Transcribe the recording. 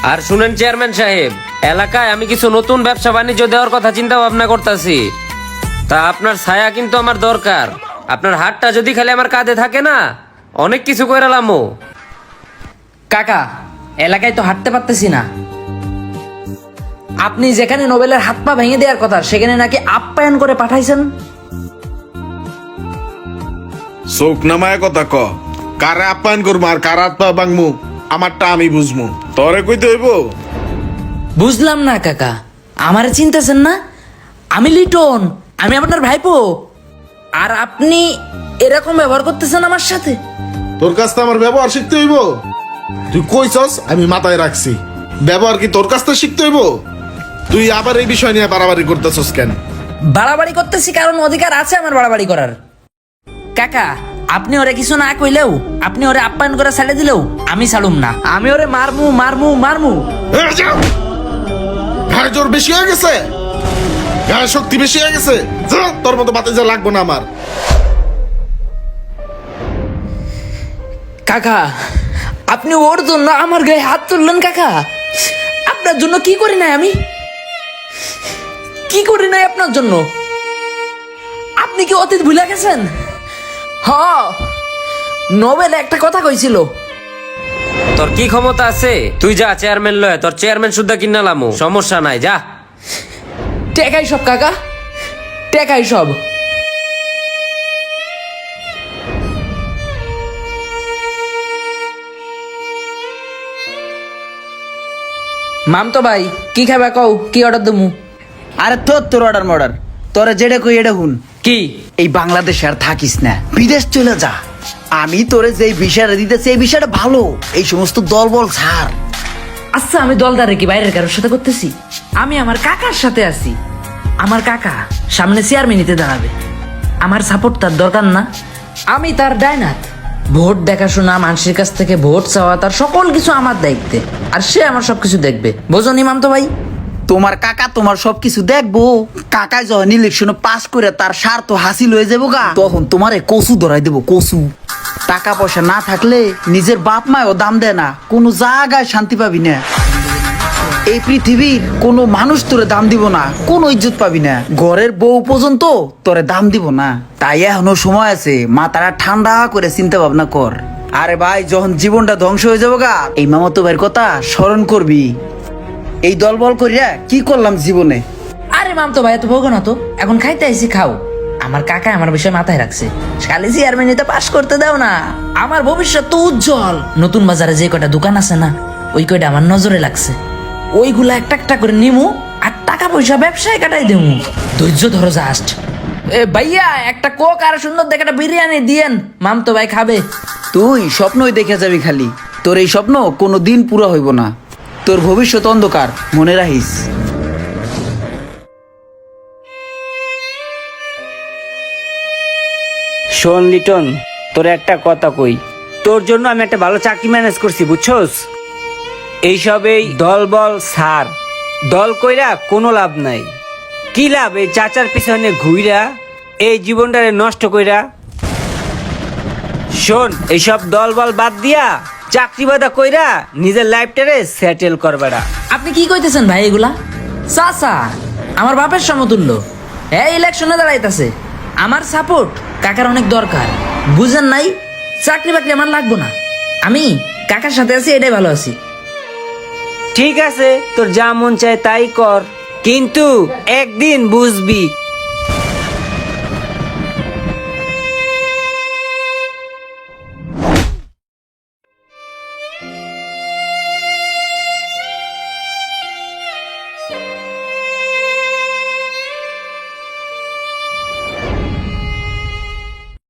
আর শুনেন চেয়ারম্যান সাহেব, এলাকায় আমি কিছু নতুন ব্যবসা বাণিজ্য দেওয়ার কথা চিন্তা ভাবনা করতেছি। তা আপনার ছায়া কিন্তু আমার দরকার। আপনার হাতটা যদি খালি আমার কাঁধে থাকে না, অনেক কিছু কইরালামো। কাকা, এলাকায় তো হাঁটতে পারতেছি না। আপনি যেখানে নোবেলের হাত পা ভেঙে দেওয়ার কথা, সেখানে নাকি আপ্যায়ন করে পাঠাইছেন। চোখ নামায় কথা ক, কারে আপ্যায়ন করবো আর কার হাত পা ভাঙমু আমারটা আমি বুঝমু, তরে কইতে হইব। বুঝলাম না কাকা, আমারে চিনতেছেন না? আমি লিটন, আমি আপনার ভাইপো। আর আপনি এরকম ব্যবহার করতেছেন আমার সাথে। তোর কাছ থেকে আমার ব্যবহার শিখতে হইব? তুই কইছস আমি মাথায় রাখছি, ব্যবহার কি তোর কাছ থেকে শিখতে হইব? তুই আবার এই বিষয় নিয়ে বাড়াবাড়ি করতেছস কেন? বাড়াবাড়ি করতেছি কারণ অধিকার আছে আমার বাড়াবাড়ি করার। কাকা, আপনি ওরে কিছু না কইলেও, আপনি ওরে আপ্যায়ন করে ছেড়ে দিলেও আমি ছাড়ুম না। আমি ওরে মারমু মারমু মারমু। গায়ে জোর বেশি হয়ে গেছে, গায়ে শক্তি বেশি হয়ে গেছে। যা, তোর মতো বাতে যা লাগবো না আমার। কাকা, আপনি ওর জন্য আমার গায়ে হাত তুললেন। কাকা, আপনার জন্য কি করি নাই আমি? কি করি নাই আপনার জন্য? আপনি কি অতীত ভুলে গেছেন? হ, নোবেল একটা কথা কইছিল। তোর কি ক্ষমতা আছে? তুই যা চেয়ারম্যান লয়, তোর চেয়ারম্যান শুদ্ধা কিনালামো, সমস্যা নাই, যা। টেকাই সব কাকা, টেকাই সব। মামতো ভাই, কি খাবে কও, কি অর্ডার দেবো? আরে তোর অর্ডার মর্ডার, তোরা যেটা কই এটা হুন। কি? এই বাংলাদেশে আর থাকিস না, বিদেশ চলে যা। আমি তোরে যেই বিষয়টা দিতেছি এই বিষয়টা ভালো, এই সমস্ত দলবল ছাড়। আচ্ছা, আমি দলদারে কি বাইরের কারোর সাথে করতেছি? আমি আমার কাকার সাথে আছি। আমার কাকা সামনে চেয়ারম্যানিতে দাঁড়াবে, আমার সাপোর্ট তার দরকার না? আমি তার ডাইনাত, ভোট দেখাশোনা, মানুষের কাছ থেকে ভোট চাওয়া, তার সকল কিছু আমার দায়িত্বে। আর সে আমার সবকিছু দেখবে, বোঝো নি মামতো ভাই? তোমার কাকা তোমার সবকিছু দেখবো। কাকায় যখন ইলেকশনে পাস করে তার স্বার্থ হাসিল হয়ে যাবো গা, তখন তোমারে কচু ধরাই দেবো, কচু। টাকা পয়সা না থাকলে নিজের বাপ মায়ও দাম দেয় না, কোনো জায়গায় শান্তি পাবি না। এই পৃথিবীর কোনো মানুষ তোরে দাম দিব না, কোনো ইজ্জত পাবি না। ঘরের বউ পর্যন্ত তোরে দাম দিব না। তাই এখনো সময় আছে, মাথাটা ঠান্ডা করে চিন্তা ভাবনা কর। আরে ভাই, যখন জীবনটা ধ্বংস হয়ে যাবো গা, এই মামাতো ভাইয়ের কথা স্মরণ করবি। এই দলবল করিয়া কি করলাম জীবনে। আরে মামতো ভাই, এত ভোগো না তো, এখন খাইতে আইসি, খাও। আমার কাকা আমার বিষয় মাথায় রাখছে, খালি চেয়ারম্যানিতে পাস করতে দাও না। আমার ভবিষ্যৎ তো উজ্জ্বল। নতুন বাজারে যে কয়টা দোকান আছে না, ওই কয়টা আমার নজরে লাগছে। ওইগুলা একটা একটা করে নিমু আর টাকা পয়সা ব্যবসায় কাটাই দেবো। ধৈর্য ধরো জাস্ট। ভাইয়া, একটা কোক আর সুন্দর দেখে একটা বিরিয়ানি দিয়েন, মামতো ভাই খাবে। তুই স্বপ্নই দেখে যাবি খালি, তোর এই স্বপ্ন কোনো দিন পুরো হইব না। তোর ভবিষ্যৎ অন্ধকার, মনে রাখিস। শোন লিটন, তোর একটা কথা কই, তোর জন্য আমি একটা ভালো চাকরি ম্যানেজ করছি, বুঝছস? এইসব এই দল বল সার, দল কইরা কোনো লাভ নাই। কি লাভ এই চাচার পিছনে ঘুইরা এই জীবনটারে নষ্ট কইরা? শোন, এইসব দল বল বাদ দিয়া চাকরি বাদা কইরা নিজের লাইফটারে সেটেল করবেড়া। আপনি কি কইতেছেন ভাই এগুলা? চাচা আমার বাপের সমতুল্য, এই ইলেকশনে দাঁড়াইতেছে। আমার সাপোর্ট কাকার অনেক দরকার, বুঝেন নাই? চাকরি বাকরি আমার লাগবো না, আমি কাকার সাথে আছি, এটাই ভালো আছি। ঠিক আছে, তোর যা মন চায় তাই কর, কিন্তু একদিন বুঝবি